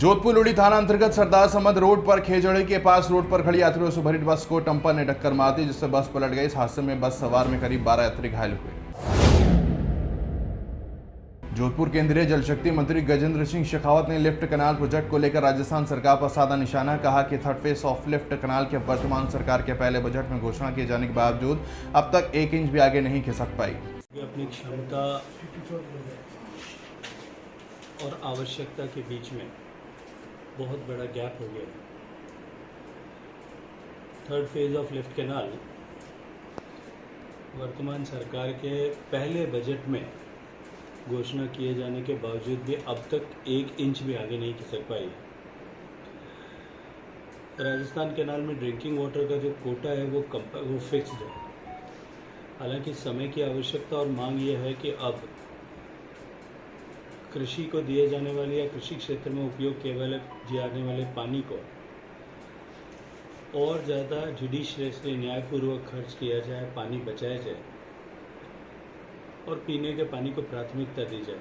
जोधपुर लोडी थाना अंतर्गत सरदार समद रोड पर खेजड़ी के पास रोड पर खड़ी यात्रियों से भरी बस को डंपर ने टक्कर मार दी, जिससे बस पलट गई। इस हादसे में बस सवार में करीब 12 यात्री घायल हुए। जोधपुर केंद्रीय जल शक्ति मंत्री गजेंद्र सिंह शेखावत ने लिफ्ट कनाल प्रोजेक्ट को लेकर राजस्थान सरकार पर साधा निशाना। कहा कि थर्ड फेज ऑफ लिफ्ट कनाल के वर्तमान सरकार के पहले बजट में घोषणा किए जाने के बावजूद अब तक 1 इंच भी आगे नहीं खिसक पाई। अपनी क्षमता और आवश्यकता के बीच में बहुत बड़ा गैप हो गया। Third phase of lift canal वर्तमान सरकार के पहले बजट में घोषणा किए जाने के बावजूद भी अब तक 1 इंच भी आगे नहीं खिसक पाई। राजस्थान कैनाल में ड्रिंकिंग वाटर का जो कोटा है वो फिक्स्ड है। हालांकि समय की आवश्यकता और मांग यह है कि अब कृषि को दिए जाने वाले या कृषि क्षेत्र में उपयोग किए जाने वाले पानी को और ज़्यादा जुडिशियसली न्यायपूर्वक खर्च किया जाए, पानी बचाया जाए और पीने के पानी को प्राथमिकता दी जाए।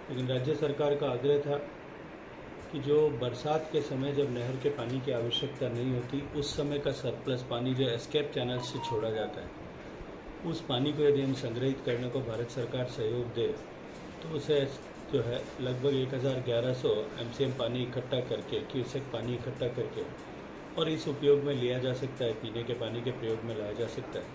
लेकिन राज्य सरकार का आग्रह था कि जो बरसात के समय जब नहर के पानी की आवश्यकता नहीं होती, उस समय का सरप्लस पानी जो एस्केप चैनल से छोड़ा जाता है, उस पानी को यदि हम संग्रहित करने को भारत सरकार सहयोग दे तो उसे जो है लगभग 1100 MCM पानी इकट्ठा करके, क्यूसेक पानी इकट्ठा करके और इस उपयोग में लिया जा सकता है, पीने के पानी के प्रयोग में लाया जा सकता है।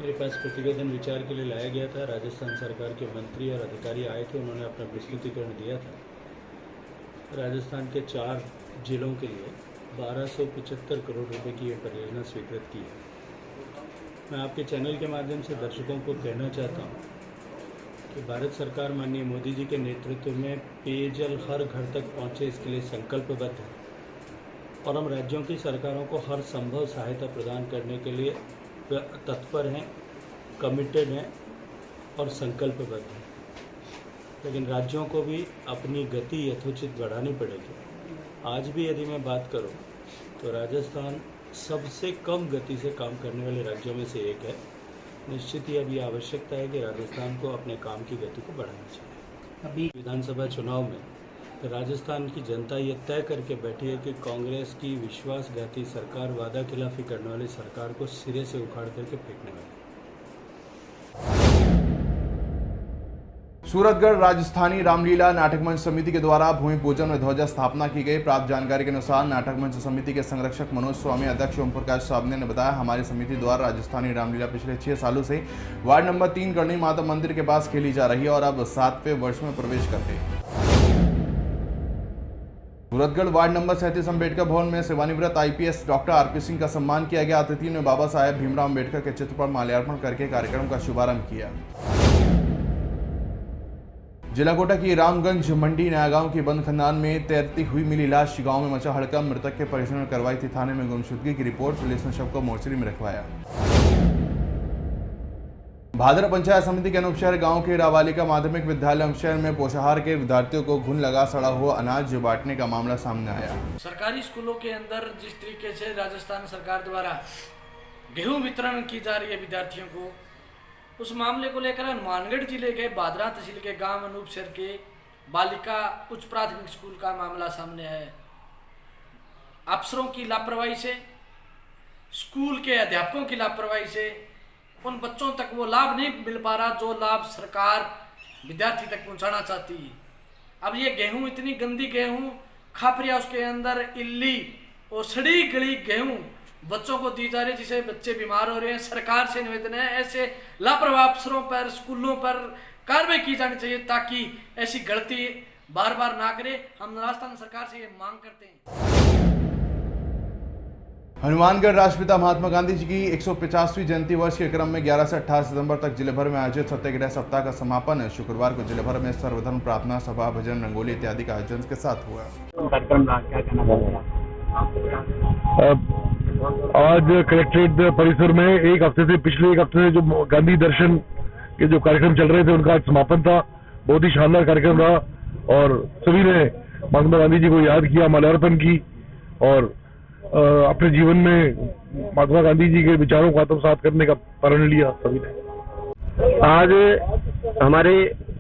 मेरे पास प्रतिवेदन विचार के लिए लाया गया था। राजस्थान सरकार के मंत्री और अधिकारी आए थे, उन्होंने अपना विस्तृतीकरण दिया था। राजस्थान के 4 जिलों के लिए 1275 करोड़ रुपए की ये परियोजना स्वीकृत की है। मैं आपके चैनल के माध्यम से दर्शकों को कहना चाहता हूँ कि भारत सरकार माननीय मोदी जी के नेतृत्व में पेयजल हर घर तक पहुँचे, इसके लिए संकल्पबद्ध है और हम राज्यों की सरकारों को हर संभव सहायता प्रदान करने के लिए तत्पर हैं, कमिटेड हैं और संकल्पबद्ध हैं। लेकिन राज्यों को भी अपनी गति यथोचित बढ़ानी पड़ेगी। आज भी यदि मैं बात करूं तो राजस्थान सबसे कम गति से काम करने वाले राज्यों में से एक है। निश्चित ही अब ये आवश्यकता है कि राजस्थान को अपने काम की गति को बढ़ाना चाहिए। अभी विधानसभा चुनाव में राजस्थान की जनता ये तय करके बैठी है कि कांग्रेस की विश्वासघाती सरकार, वादा खिलाफी करने वाली सरकार को सिरे से उखाड़ करके फेंकने वाली। सूरतगढ़ राजस्थानी रामलीला नाटक मंच समिति के द्वारा भूमि पूजन में ध्वजा स्थापना की गई। प्राप्त जानकारी के अनुसार नाटक मंच समिति के संरक्षक मनोज स्वामी, अध्यक्ष ओम प्रकाश साबने ने बताया, हमारी समिति द्वारा राजस्थानी रामलीला पिछले 6 सालों से वार्ड नंबर 3 करणी माता मंदिर के पास खेली जा रही है और अब 7वें वर्ष में प्रवेश करते हैं। सूरतगढ़ वार्ड नंबर 37 अम्बेडकर भवन में सेवानिवृत्त IPS डॉक्टर RP सिंह का सम्मान किया गया। अतिथियों ने बाबा साहेब भीमराव अम्बेडकर के चित्र पर माल्यार्पण करके कार्यक्रम का शुभारंभ किया। जिला कोटा की रामगंज मंडी नया गांव की बंद खदान में तैरती हुई मिली लाश। गांव में मचा हड़कंप। मृतक के परिजनों ने करवाई थी थाने में गुमशुदगी की रिपोर्ट। पुलिस ने शव को मोर्चरी में रखवाया। भादरा पंचायत समिति के अनुपशहर गांव के रावालिका माध्यमिक विद्यालय अनुपशहर में पोषाहार के विद्यार्थियों को घुन लगा सड़ा हुआ अनाज बांटने का मामला सामने आया। सरकारी स्कूलों के अंदर जिस तरीके से राजस्थान सरकार द्वारा गेहूं वितरण की जा रही है विद्यार्थियों को, उस मामले को लेकर हनुमानगढ़ जिले के भादरा तहसील के गांव अनूपशहर के बालिका उच्च प्राथमिक स्कूल का मामला सामने है। अफसरों की लापरवाही से, स्कूल के अध्यापकों की लापरवाही से उन बच्चों तक वो लाभ नहीं मिल पा रहा जो लाभ सरकार विद्यार्थी तक पहुंचाना चाहती है। अब ये गेहूं, इतनी गंदी गेहूं खापरिया, उसके अंदर इल्ली और सड़ी गली गेहूं बच्चों को दी जा रही है, जिससे बच्चे बीमार हो रहे हैं। सरकार से निवेदन है, ऐसे लापरवाह अफसरों पर, स्कूलों पर कार्रवाई की जानी चाहिए ताकि ऐसी गलती बार बार ना करे। हम राजस्थान सरकार से ये मांग करते हैं। हनुमानगढ़ राष्ट्रपिता महात्मा गांधी जी की 150वीं जयंती वर्ष के क्रम में 11 से 18 सितंबर तक जिले भर में आयोजित सत्याग्रह सप्ताह का समापन शुक्रवार को जिले भर में सर्वधर्म प्रार्थना सभा, भजन, रंगोली इत्यादि का आयोजन के साथ हुआ। आज कलेक्ट्रेट परिसर में पिछले एक हफ्ते से जो गांधी दर्शन के जो कार्यक्रम चल रहे थे, उनका आज समापन था। बहुत ही शानदार कार्यक्रम रहा और सभी ने महात्मा गांधी जी को याद किया, माल्यार्पण की और अपने जीवन में महात्मा गांधी जी के विचारों को आत्मसात करने का प्रण लिया सभी ने। आज हमारे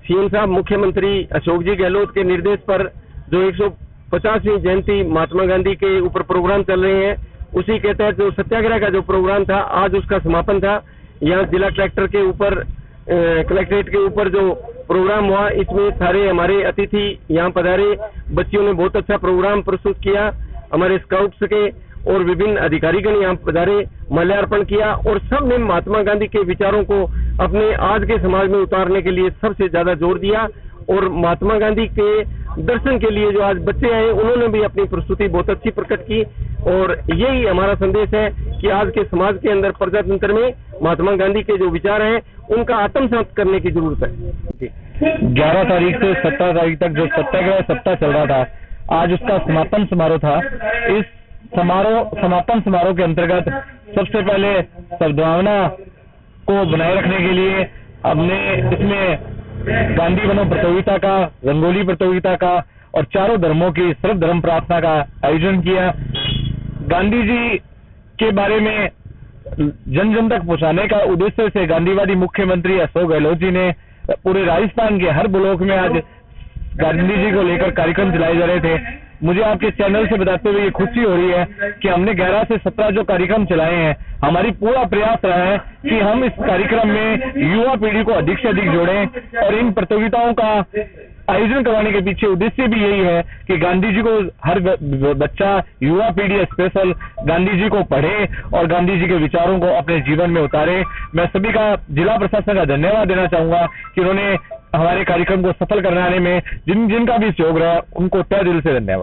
CM साहब मुख्यमंत्री अशोक जी गहलोत के निर्देश पर जो 150वीं जयंती महात्मा गांधी के ऊपर प्रोग्राम चल रहे हैं, उसी के तहत जो सत्याग्रह का जो प्रोग्राम था आज उसका समापन था। यहाँ जिला कलेक्टर के ऊपर कलेक्ट्रेट के ऊपर जो प्रोग्राम हुआ, इसमें सारे हमारे अतिथि यहाँ पधारे। बच्चियों ने बहुत अच्छा प्रोग्राम प्रस्तुत किया। हमारे स्काउट्स के और विभिन्न अधिकारीगण यहाँ पधारे, माल्यार्पण किया और सब ने महात्मा गांधी के विचारों को अपने आज के समाज में उतारने के लिए सबसे ज्यादा जोर दिया। और महात्मा गांधी के दर्शन के लिए जो आज बच्चे आए, उन्होंने भी अपनी प्रस्तुति बहुत अच्छी प्रकट की। और यही हमारा संदेश है कि आज के समाज के अंदर प्रजातंत्र में महात्मा गांधी के जो विचार हैं उनका आत्मसात करने की जरूरत है। 11 तारीख से 17 तारीख तक जो सत्याग्रह सप्ताह चल रहा था, आज उसका समापन समारोह था। इस समापन समारोह के अंतर्गत सबसे पहले सद्भावना को बनाए रखने के लिए हमने इसमें गांधी बनो प्रतियोगिता का, रंगोली प्रतियोगिता का और चारों धर्मों की सर्वधर्म प्रार्थना का आयोजन किया। गांधी जी के बारे में जन जन तक पहुंचाने का उद्देश्य से गांधीवादी मुख्यमंत्री अशोक गहलोत जी ने पूरे राजस्थान के हर ब्लॉक में आज गांधी जी को लेकर कार्यक्रम चलाए जा रहे थे। मुझे आपके चैनल से बताते हुए ये खुशी हो रही है कि हमने 11 से 17 जो कार्यक्रम चलाए हैं, हमारी पूरा प्रयास रहा है कि हम इस कार्यक्रम में युवा पीढ़ी को अधिक से अधिक जोड़ें। और इन प्रतियोगिताओं का आयोजन करवाने के पीछे उद्देश्य भी यही है कि गांधी जी को हर बच्चा, युवा पीढ़ी स्पेशल गांधी जी को पढ़े और गांधी जी के विचारों को अपने जीवन में उतारे। मैं सभी का, जिला प्रशासन का धन्यवाद देना चाहूंगा कि उन्होंने हमारे कार्यक्रम को सफल कराने में जिनका भी सहयोग रहा, उनको तहे दिल से धन्यवाद।